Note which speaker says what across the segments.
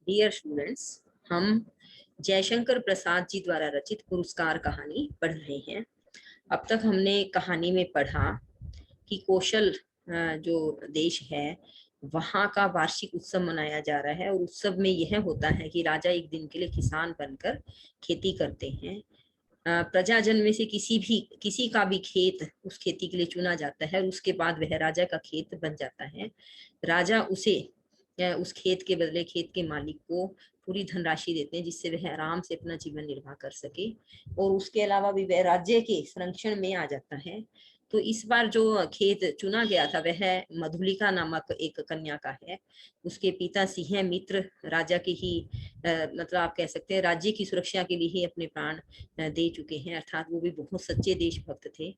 Speaker 1: Dear students, हम जयशंकर प्रसाद जी द्वारा रचित पुरस्कार कहानी पढ़ रहे हैं। अब तक हमने कहानी में पढ़ा कि कौशल जो देश है वहाँ का वार्षिक उत्सव मनाया जा रहा है और उत्सव में यह होता है कि राजा एक दिन के लिए किसान बनकर खेती करते हैं। प्रजाजन में से किसी का भी खेत उस खेती के लिए चुना जाता है और उसके बाद वह राजा का खेत बन जाता है। राजा उसे उस खेत के बदले खेत के मालिक को पूरी धनराशि देते हैं जिससे वह आराम से अपना जीवन निर्वाह कर सके और उसके अलावा भी वह राज्य के संरक्षण में आ जाता है। तो इस बार जो खेत चुना गया था वह मधुलिका नामक एक कन्या का है। उसके पिता सिंह मित्र राजा के ही मतलब आप कह सकते हैं राज्य की सुरक्षा के लिए ही अपने प्राण दे चुके हैं, अर्थात वो भी बहुत सच्चे देशभक्त थे।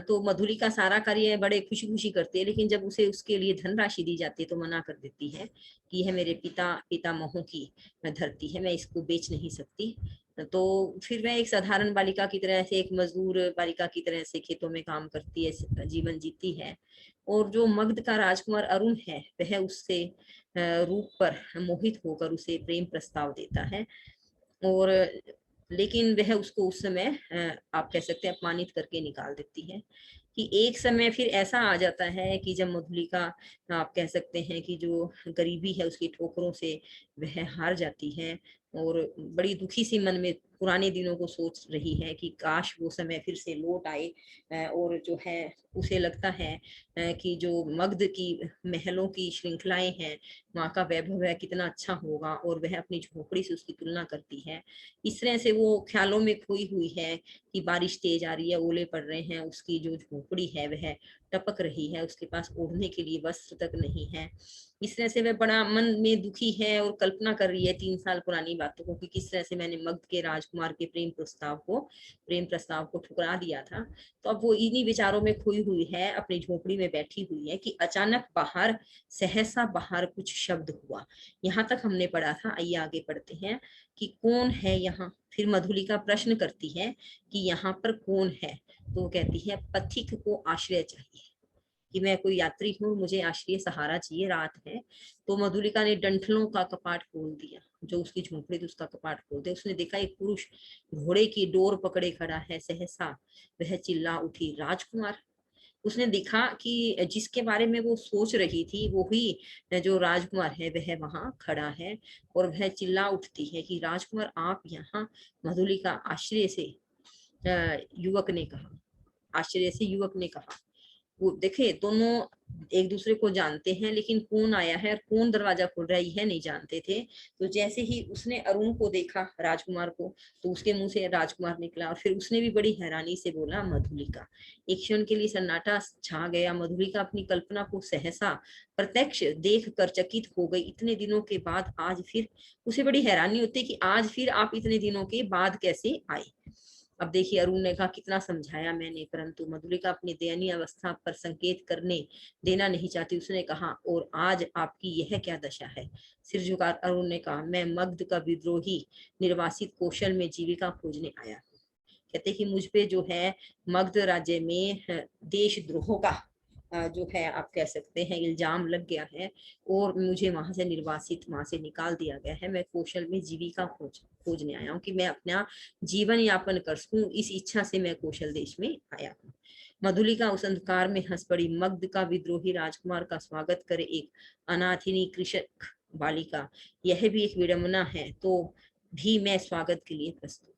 Speaker 1: तो मधुलिका सारा कार्य बड़े खुशी खुशी करती है, लेकिन जब उसे उसके लिए धनराशि दी जाती है तो मना कर देती है कि यह मेरे पितामहों की धरती है, मैं इसको बेच नहीं सकती। तो फिर वह एक साधारण बालिका की तरह से, एक मजदूर बालिका की तरह से खेतों में काम करती है, जीवन जीती है। और जो मगध का राजकुमार अरुण है वह उससे रूप पर मोहित होकर उसे प्रेम प्रस्ताव देता है और लेकिन वह उसको उस समय आप कह सकते हैं अपमानित करके निकाल देती है। कि एक समय फिर ऐसा आ जाता है कि जब मधुलिका आप कह सकते हैं कि जो गरीबी है उसकी ठोकरों से वह हार जाती है और बड़ी दुखी सी मन में पुराने दिनों को सोच रही है कि काश वो समय फिर से लौट आए। और जो है उसे लगता है कि जो मगध की महलों की श्रृंखलाएं हैं, वहाँ का वैभव है कितना अच्छा होगा, और वह अपनी झोपड़ी से उसकी तुलना करती है। इस तरह से वो ख्यालों में खोई हुई है कि बारिश तेज आ रही है, ओले पड़ रहे हैं, उसकी जो झोपड़ी है वह टपक रही है, उसके पास ओढ़ने के लिए वस्त्र तक नहीं है। इस तरह से वह बड़ा मन में दुखी है और कल्पना कर रही है 3 साल पुरानी बातों को कि किस तरह से मैंने मगध के राजकुमार के प्रेम प्रस्ताव को ठुकरा दिया था। तो अब वो इन्हीं विचारों में खोई हुई है, अपनी झोपड़ी में बैठी हुई है कि अचानक सहसा बाहर कुछ शब्द हुआ। यहाँ तक हमने पढ़ा था, आइए आगे पढ़ते हैं कि कौन है यहाँ। फिर मधुलिका प्रश्न करती है कि यहाँ पर कौन है, तो वो कहती है पथिक को आश्रय चाहिए, कि मैं कोई यात्री हूँ, मुझे आश्रय सहारा चाहिए, रात है। तो मधुलिका ने डंठलों का कपाट खोल दिया, जो उसकी झोंपड़ी थी उसका कपाट खोल दिया। उसने देखा एक पुरुष घोड़े की डोर पकड़े खड़ा है। सहसा वह चिल्ला उठी, राजकुमार। उसने देखा कि जिसके बारे में वो सोच रही थी वो ही जो राजकुमार है वह वहां खड़ा है। और वह चिल्ला उठती है कि राजकुमार आप यहाँ। मधुलिका आश्चर्य से युवक ने कहा। वो देखे दोनों एक दूसरे को जानते हैं, लेकिन कौन आया है और कौन दरवाजा खोल रहा है यह नहीं जानते थे। तो जैसे ही उसने अरुण को देखा, राजकुमार को, तो उसके मुंह से राजकुमार निकला और फिर उसने भी बड़ी हैरानी से बोला मधुलिका। एक क्षण के लिए सन्नाटा छा गया। मधुलिका अपनी कल्पना को सहसा प्रत्यक्ष देख कर चकित हो गई। इतने दिनों के बाद आज फिर उसे बड़ी हैरानी होती है कि आज फिर आप इतने दिनों के बाद कैसे आए। अब देखिए, अरुण ने कहा कितना समझाया मैंने, परंतु मधुलिका अपनी दयनीय अवस्था पर संकेत करने देना नहीं चाहती। उसने कहा, और आज आपकी यह क्या दशा है। सिर झुकाकर अरुण ने कहा, मैं मगध का विद्रोही निर्वासित कौशल में जीविका खोजने आया हूँ। कहते कि मुझ पे जो है मगध राज्य में देशद्रोह का जो है आप कह सकते हैं इल्जाम लग गया है और मुझे वहां से वहां से निकाल दिया गया है। मैं कौशल में जीविका खोजने आया हूँ कि मैं अपना जीवन यापन कर सकूं, इस इच्छा से मैं कौशल देश में आया हूँ। मधुलिका उस अंधकार में हंस पड़ी। मगध का विद्रोही राजकुमार का स्वागत करे एक अनाथिनी कृषक बालिका, यह भी एक विडंबना है, तो भी मैं स्वागत के लिए प्रस्तुत हूँ।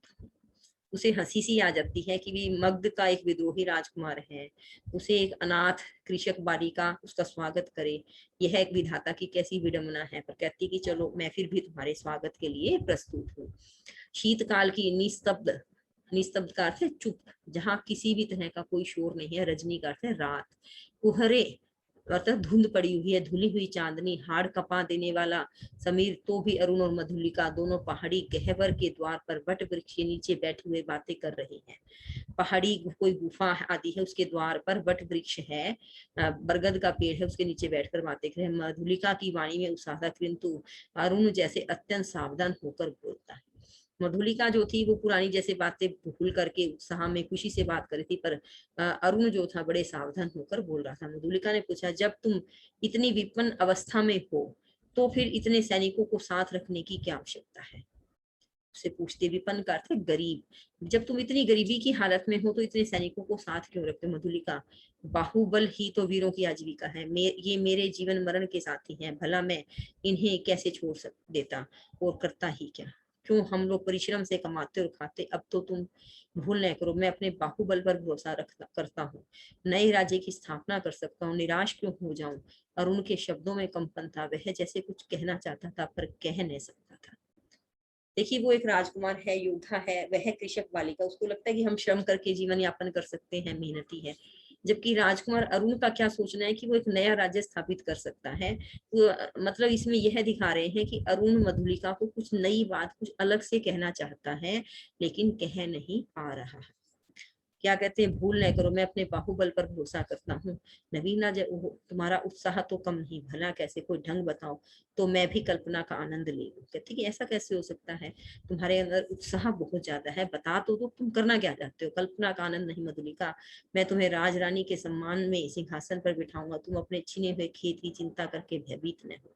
Speaker 1: उसे हंसी सी आ जाती है कि भी मगध का एक विद्रोही राजकुमार है, उसे एक अनाथ कृषक बालिका उसका स्वागत करे, यह एक विधाता की कैसी विडंबना है। पर कहती कि चलो मैं फिर भी तुम्हारे स्वागत के लिए प्रस्तुत हूँ। शीतकाल की निस्तब्ध का अर्थ है चुप, जहाँ किसी भी तरह का कोई शोर नहीं है। रजनी का अर्थ है रात। कुहरे अर्थात धुंध पड़ी हुई है, धुली हुई चांदनी, हाड़ कपा देने वाला समीर। तो भी अरुण और मधुलिका दोनों पहाड़ी गहवर के द्वार पर वट वृक्ष के नीचे बैठे हुए बातें कर रहे हैं। पहाड़ी कोई गुफा आदि है, उसके द्वार पर वट वृक्ष है, बरगद का पेड़ है, उसके नीचे बैठकर बातें कर रहे हैं। मधुलिका की वाणी में उत्साह था, किंतु अरुण जैसे अत्यंत सावधान होकर बोलता है। मधुलिका जो थी वो पुरानी जैसे बातें भूल करके उत्साह में खुशी से बात कर रही थी, पर अरुण जो था बड़े सावधान होकर बोल रहा था। मधुलिका ने पूछा, जब तुम इतनी विपन्न अवस्था में हो तो फिर इतने सैनिकों को साथ रखने की क्या आवश्यकता है? उससे पूछते, विपन्न का अर्थ है गरीब, जब तुम इतनी गरीबी की हालत में हो तो इतने सैनिकों को साथ क्यों रखते हो? मधुलिका, बाहुबल ही तो वीरों की आजीविका है, ये मेरे जीवन मरण के साथी हैं, भला मैं इन्हें कैसे छोड़ देता, और करता ही क्या? क्यों हम लोग परिश्रम से कमाते और खाते, अब तो तुम भूल न करो मैं अपने बाहुबल पर भरोसा रखता करता हूँ, नए राज्य की स्थापना कर सकता हूँ, निराश क्यों हो जाऊं? और उनके शब्दों में कंपन था, वह जैसे कुछ कहना चाहता था पर कह नहीं सकता था। देखिए, वो एक राजकुमार है, योद्धा है, वह कृषक बालिका, उसको लगता है कि हम श्रम करके जीवन यापन कर सकते हैं, मेहनती है। जबकि राजकुमार अरुण का क्या सोचना है कि वो एक नया राज्य स्थापित कर सकता है। वो मतलब इसमें यह दिखा रहे हैं कि अरुण मधुलिका को कुछ नई बात, कुछ अलग से कहना चाहता है, लेकिन कह नहीं पा रहा है। क्या कहते हैं, भूल नहीं करो मैं अपने बाहुबल पर भरोसा करता हूँ। नवीना, जब तुम्हारा उत्साह तो कम नहीं, भला कैसे, कोई ढंग बताओ तो मैं भी कल्पना का आनंद ले लूं। कहते कि ऐसा कैसे हो सकता है, तुम्हारे अंदर उत्साह बहुत ज्यादा है, बता तो दो तुम करना क्या चाहते हो? कल्पना का आनंद नहीं मधुलिका, मैं तुम्हें राजरानी के सम्मान में सिंहासन पर बिठाऊंगा, तुम अपने छिने हुए खेत की चिंता करके भयभीत न हो।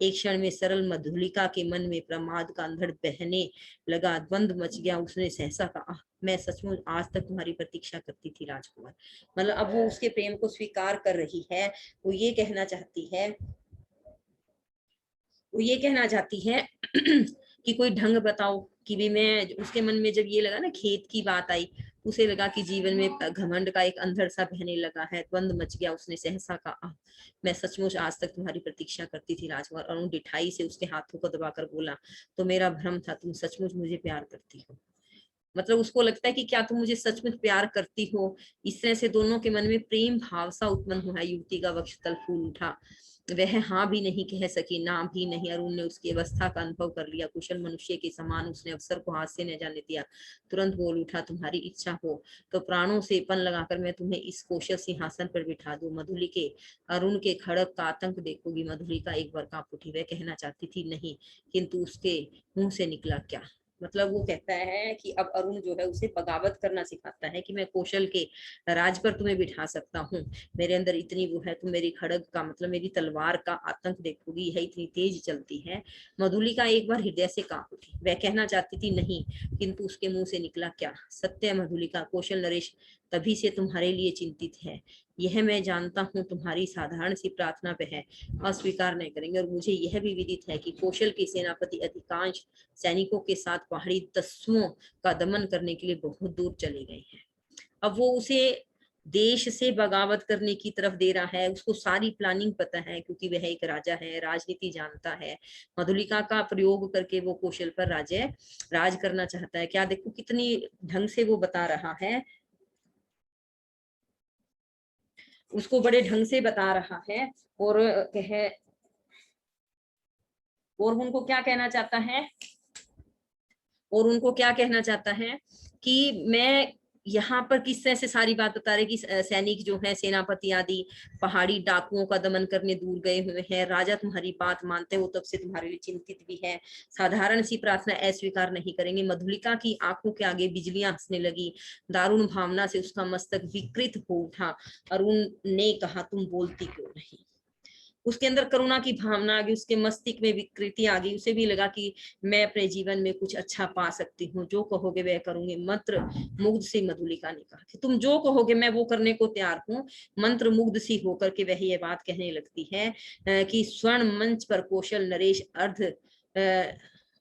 Speaker 1: एक क्षण में सरल मधुलिका के मन में प्रमाद का अंधड़ बहने लगा, द्वंद मच गया, उसने सहसा कहा, मैं सचमुच आज तक तुम्हारी प्रतीक्षा करती थी राजकुमार। मतलब अब वो उसके प्रेम को स्वीकार कर रही है, वो ये कहना चाहती है, वो ये कहना चाहती है कि कोई ढंग बताओ। कि भी मैं, उसके मन में जब ये लगा ना, खेत की बात आई, उसे लगा कि जीवन में घमंड का एक अंधड़ सा बहने लगा है, द्वंद मच गया, उसने सहसा कहा, मैं सचमुच आज तक तुम्हारी प्रतीक्षा करती थी राजकुमार। और डिठाई से उसके हाथों को दबाकर बोला, तो मेरा भ्रम था, तुम सचमुच मुझे प्यार करती हो। मतलब उसको लगता है कि क्या तुम मुझे सचमुच प्यार करती हो? इस तरह से दोनों के मन में प्रेम भाव सा उत्पन्न हुआ। युवती का वक्षस्थल फूल उठा, वह हाँ भी नहीं कह सकी, ना भी नहीं। अरुण ने उसकी अवस्था का अनुभव कर लिया, कुशल मनुष्य के समान उसने अवसर को हाथ से न जाने दिया। तुरंत बोल उठा, तुम्हारी इच्छा हो तो प्राणों से पन लगाकर मैं तुम्हें इस कौशल सिंहासन पर बिठा दूं। मधुलिके, अरुण के खड़क का आतंक देखोगी। मधुलिका एक बार कांप उठी, वह कहना चाहती थी नहीं, किंतु उसके मुंह से निकला क्या? मतलब वो कहता है कि अब अरुण जो है उसे बगावत करना सिखाता है कि मैं कौशल के राज पर तुम्हें बिठा सकता हूँ, मेरे अंदर इतनी वो है, तुम मेरी खड़ग का मतलब मेरी तलवार का आतंक देखोगी, यह इतनी तेज चलती है। मधुलिका एक बार हृदय से कांप उठी, वह कहना चाहती थी नहीं, किंतु उसके मुंह से निकला क्या? सत्य मधुलिका, कौशल नरेश तभी से तुम्हारे लिए चिंतित है, यह मैं जानता हूँ, तुम्हारी साधारण सी प्रार्थना पे है, अस्वीकार नहीं करेंगे। और मुझे यह भी विदित है कि कौशल के सेनापति अधिकांश सैनिकों के साथ पहाड़ी दस्युओं का दमन करने के लिए बहुत दूर चले गए हैं। अब वो उसे देश से बगावत करने की तरफ दे रहा है, उसको सारी प्लानिंग पता है क्योंकि वह एक राजा है, राजनीति जानता है। मधुलिका का प्रयोग करके वो कौशल पर राज्य राज करना चाहता है। क्या देखो कितनी ढंग से वो बता रहा है, उसको बड़े ढंग से बता रहा है। और कह, और उनको क्या कहना चाहता है, और उनको क्या कहना चाहता है कि मैं यहाँ पर किस तरह से सारी बात बता रहे कि सैनिक जो है, सेनापति आदि पहाड़ी डाकुओं का दमन करने दूर गए हुए हैं, राजा तुम्हारी बात मानते हो तब से तुम्हारे लिए चिंतित भी है, साधारण सी प्रार्थना अस्वीकार नहीं करेंगे। मधुलिका की आंखों के आगे बिजलियां हंसने लगी, दारुण भावना से उसका मस्तक विकृत हो उठा। अरुण ने कहा, तुम बोलती क्यों नहीं? उसके अंदर करुणा की भावना आ गई, उसके मस्तिष्क में विकृति आ गई, उसे भी लगा कि मैं अपने जीवन में कुछ अच्छा पा सकती हूँ, जो कहोगे वह करूंगी। मंत्र मुग्ध सी मधुलिका ने कहा कि तुम जो कहोगे मैं वो करने को तैयार हूँ। मंत्र मुग्ध सी होकर के वह ये बात कहने लगती है कि स्वर्ण मंच पर कौशल नरेश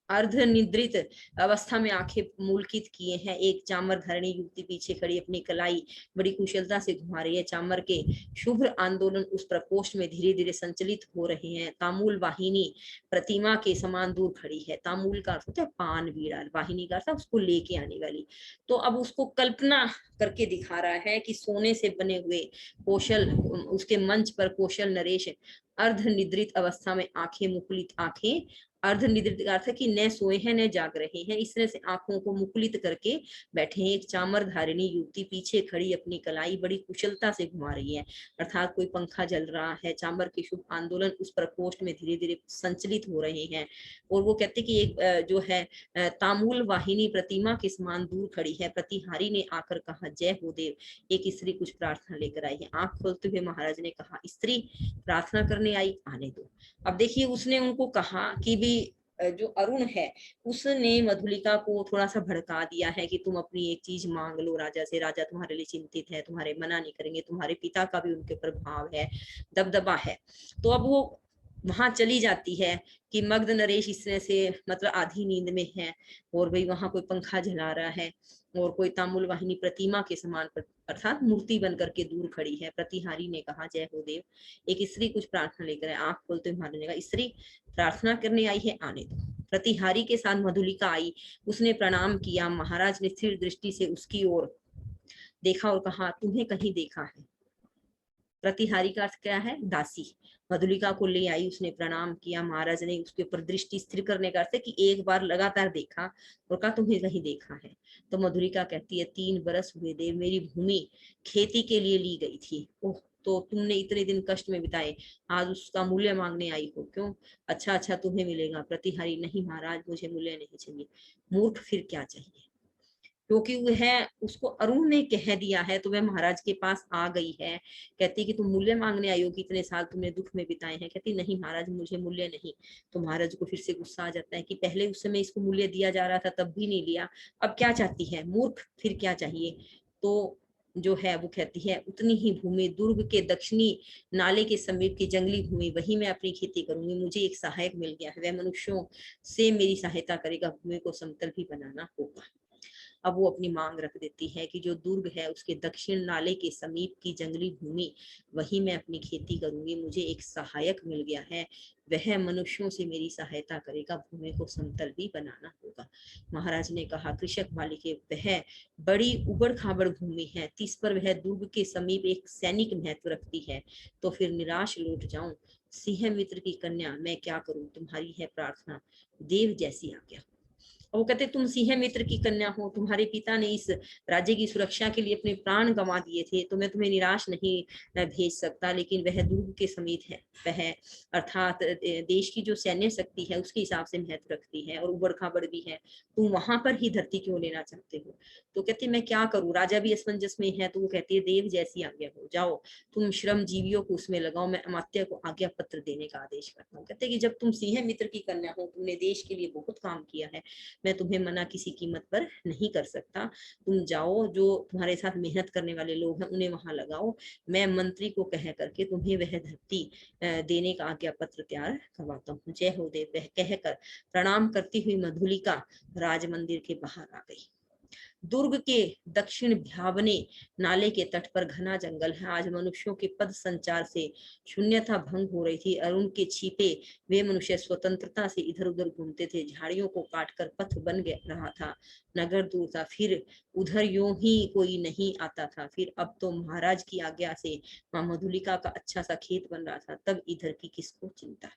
Speaker 1: अर्धनिद्रित अवस्था में आंखें मूलकित किए हैं, एक चामर धारिणी युवती पीछे खड़ी अपनी कलाई बड़ी कुशलता से घुमा रही है। चामर के शुभ्र आंदोलन उस प्रकोष्ठ में धीरे धीरे संचलित हो रहे हैं। तामूल वाहिनी प्रतिमा के समान दूर खड़ी है। तामूल का अर्थ होता है पान बीड़ा, वाहिनी का अर्थ उसको लेके आने वाली। तो अब उसको कल्पना करके दिखा रहा है कि सोने से बने हुए कौशल, उसके मंच पर कौशल नरेश अर्धनिद्रित अवस्था में, आंखें मुकुलित, आंखें अर्धनिद्रित का अर्थ है कि न सोए हैं न जाग रहे हैं, इस तरह से आंखों को मुकुलित करके बैठे हैं। एक चामर धारिणी युवती पीछे खड़ी अपनी कलाई बड़ी कुशलता से घुमा रही है, अर्थात कोई पंखा जल रहा है। चामर के शुभ आंदोलन उस प्रकोष्ठ में धीरे धीरे संचलित हो रहे हैं। और वो कहते कि एक जो है तामूल वाहिनी प्रतिमा के समान दूर खड़ी है। प्रतिहारी ने आकर कहा, जय हो देव, एक स्त्री कुछ प्रार्थना लेकर आई है। आंख खोलते हुए महाराज ने कहा, स्त्री प्रार्थना करने करने आई, आने दो। अब देखिए उसने उनको कहा कि भी जो अरुण है उसने मधुलिका को थोड़ा सा भड़का दिया है कि तुम अपनी एक चीज मांग लो राजा से, राजा तुम्हारे लिए चिंतित है, तुम्हारे मना नहीं करेंगे, तुम्हारे पिता का भी उनके प्रभाव है, दबदबा है। तो अब वो वहां चली जाती है कि मग्ध नरेश इस तरह से मतलब आधी नींद में है, और भाई वहां कोई पंखा जला रहा है और कोई तामुल वाहिनी प्रतिमा के समान अर्थात मूर्ति बन करके दूर खड़ी है। प्रतिहारी ने कहा जय हो देव, एक स्त्री कुछ प्रार्थना लेकर है। आंख खोलते मारने लगा, स्त्री प्रार्थना करने आई है, आने दो। प्रतिहारी के साथ मधुलिका आई, उसने प्रणाम किया। महाराज ने स्थिर दृष्टि से उसकी ओर देखा और कहा तुम्हें कहीं देखा है। प्रतिहारी का अर्थ क्या है, दासी। मधुलिका को ले आई, उसने प्रणाम किया। महाराज ने उसके ऊपर दृष्टि स्थिर करने का अर्थ है कि एक बार लगातार देखा और कहा तुम्हें कहीं देखा है। तो मधुलिका कहती है 3 बरस हुए देव, मेरी भूमि खेती के लिए ली गई थी। ओह, तो तुमने इतने दिन कष्ट में बिताए, आज उसका मूल्य मांगने आई हो, क्यों? अच्छा अच्छा तुम्हें मिलेगा। प्रतिहारी नहीं महाराज, मुझे मूल्य नहीं चाहिए। मूर्ख, फिर क्या चाहिए? क्योंकि वह उसको अरुण ने कह दिया है तो वह महाराज के पास आ गई है। कहती कि तुम मूल्य मांगने आई हो कि इतने साल तुमने दुख में बिताए हैं। कहती नहीं महाराज, मुझे मूल्य नहीं। तो महाराज को फिर से गुस्सा आ जाता है कि पहले उस समय इसको मूल्य दिया जा रहा था तब भी नहीं लिया, अब क्या चाहती है? मूर्ख, फिर क्या चाहिए? तो जो है वो कहती है उतनी ही भूमि दुर्ग के दक्षिणी नाले के समीप की जंगली भूमि, वही मैं अपनी खेती करूंगी। मुझे एक सहायक मिल गया है, वह मनुष्यों से मेरी सहायता करेगा, भूमि को समतल भी बनाना होगा। अब वो अपनी मांग रख देती है कि जो दुर्ग है उसके दक्षिण नाले के समीप की जंगली भूमि, वही मैं अपनी खेती करूंगी। मुझे एक सहायक मिल गया है, वह मनुष्यों से मेरी सहायता करेगा, भूमि को समतल भी बनाना होगा। महाराज ने कहा कृषक मालिके, वह बड़ी उबड़ खाबड़ भूमि है, तिस पर वह दुर्ग के समीप एक सैनिक महत्व रखती है, तो फिर निराश लौट जाऊं। सिंह मित्र की कन्या, मैं क्या करूं, तुम्हारी है प्रार्थना, देव जैसी आज्ञा। वो कहते तुम सिंह मित्र की कन्या हो, तुम्हारे पिता ने इस राज्य की सुरक्षा के लिए अपने प्राण गंवा दिए थे, तो मैं तुम्हें निराश नहीं भेज सकता। लेकिन वह दुर्ग के समीप है, वह अर्थात देश की जो सैन्य शक्ति है उसके हिसाब से महत्व रखती है और उबड़ खाबड़ भी है, तुम वहां पर ही धरती क्यों लेना चाहते हो? तो कहते मैं क्या करूं, राजा भी असमंजस में है। तो वो कहती है देव जैसी आज्ञा हो, जाओ तुम श्रम जीवियों को उसमें लगाओ, मैं अमात्य को आज्ञा पत्र देने का आदेश करता हूँ। कहते कि जब तुम सिंह मित्र की कन्या हो, तुमने देश के लिए बहुत काम किया है, मैं तुम्हें मना किसी कीमत पर नहीं कर सकता। तुम जाओ, जो तुम्हारे साथ मेहनत करने वाले लोग हैं उन्हें वहां लगाओ, मैं मंत्री को कह करके तुम्हें वह धरती देने का आज्ञा पत्र तैयार करवाता हूँ। जय हो देव, वह कहकर प्रणाम करती हुई मधुलिका राज मंदिर के बाहर आ गई। दुर्ग के दक्षिण भ्यावने नाले के तट पर घना जंगल है। आज मनुष्यों के पद संचार से शून्यता भंग हो रही थी। अरुण के छिपे वे मनुष्य स्वतंत्रता से इधर उधर घूमते थे। झाड़ियों को काटकर पथ बन रहा था। नगर दूर था, फिर उधर यूं ही कोई नहीं आता था। फिर अब तो महाराज की आज्ञा से मां मधुलिका का अच्छा सा खेत बन रहा था, तब इधर की किसको चिंता?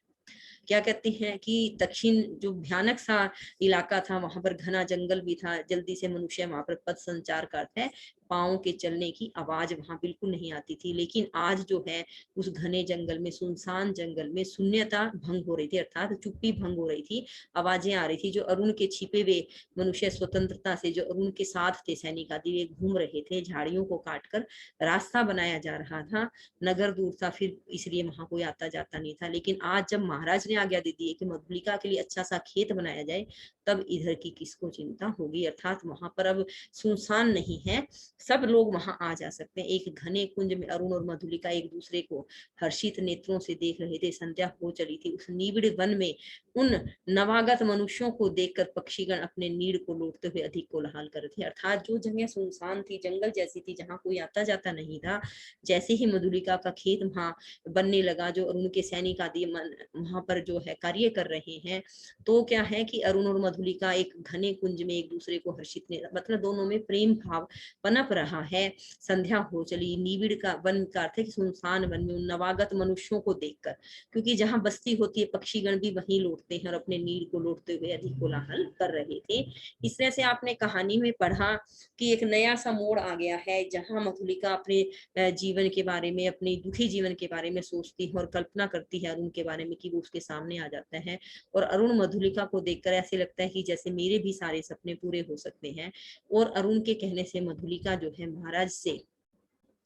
Speaker 1: क्या कहते हैं कि दक्षिण जो भयानक सा इलाका था, वहां पर घना जंगल भी था, जल्दी से मनुष्य वहां पर पथ संचार करते हैं, पाँव के चलने की आवाज वहां बिल्कुल नहीं आती थी। लेकिन आज जो है उस घने जंगल में, सुनसान जंगल में शून्यता भंग हो रही थी, अर्थात चुप्पी भंग हो रही थी। आवाजें आ रही थी, जो अरुण के छिपे हुए मनुष्य स्वतंत्रता से, जो अरुण के साथ थे सैनिक आदि, वे घूम रहे थे। झाड़ियों को काटकर रास्ता बनाया जा रहा था। नगर दूर था, फिर इसलिए वहां कोई आता जाता नहीं था। लेकिन आज जब महाराज ने आज्ञा दे दी है कि मधुलिका के लिए अच्छा सा खेत बनाया जाए, तब इधर की किसको चिंता होगी? अर्थात वहां पर अब सुनसान नहीं है, सब लोग वहां आ जा सकते हैं। एक घने कुंज में अरुण और मधुलिका एक दूसरे को हर्षित नेत्रों से देख रहे थे। संध्या हो चली थी। उस निबिड़ वन में उन नवागत मनुष्यों को देखकर पक्षीगण अपने नीड़ को लौटते हुए अधिक कोलाहल कर रहे थे। अर्थात जो जगह सुनसान थी, जंगल जैसी थी, जहाँ कोई आता जाता नहीं था, जैसे ही मधुलिका का खेत वहां बनने लगा, जो अरुण के सैनिक आदि वहां पर जो है कार्य कर रहे हैं, तो क्या है कि अरुण और मधुलिका एक घने कुंज में एक दूसरे को हर्षित ने, मतलब दोनों में प्रेम भाव पनप रहा है। संध्या हो चली। निबिड़ का वन का अर्थ है कि सुनसान वन में उन नवागत मनुष्यों को देखकर, क्योंकि जहां बस्ती होती है पक्षीगण भी वहीं लौटते हैं और अपने नीड़ को लौटते हुए अधिक कोलाहल कर रहे थे। इस तरह से आपने कहानी में पढ़ा कि एक नया सा मोड़ आ गया है, जहां मधुलिका अपने जीवन के बारे में, अपने दुखी जीवन के बारे में सोचती है और कल्पना करती है अरुण के बारे में कि वो उसके सामने आ जाता है। और अरुण मधुलिका को देखकर ऐसे लगता है कि जैसे मेरे भी सारे सपने पूरे हो सकते हैं। और अरुण के कहने से मधुलिका जो है महाराज से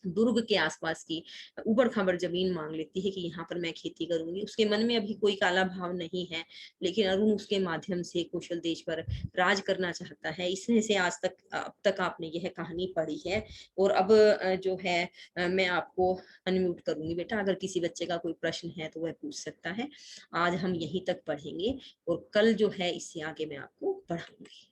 Speaker 1: दुर्ग के आसपास की ऊबड़ खाबड़ जमीन मांग लेती है कि यहाँ पर मैं खेती करूंगी। उसके मन में अभी कोई काला भाव नहीं है, लेकिन अरुण उसके माध्यम से कौशल देश पर राज करना चाहता है। इसमें से आज तक अब तक आपने यह कहानी पढ़ी है। और अब जो है मैं आपको अनम्यूट करूंगी बेटा, अगर किसी बच्चे का कोई प्रश्न है तो वह पूछ सकता है। आज हम यहीं तक पढ़ेंगे और कल जो है इससे आगे मैं आपको पढ़ाऊंगी।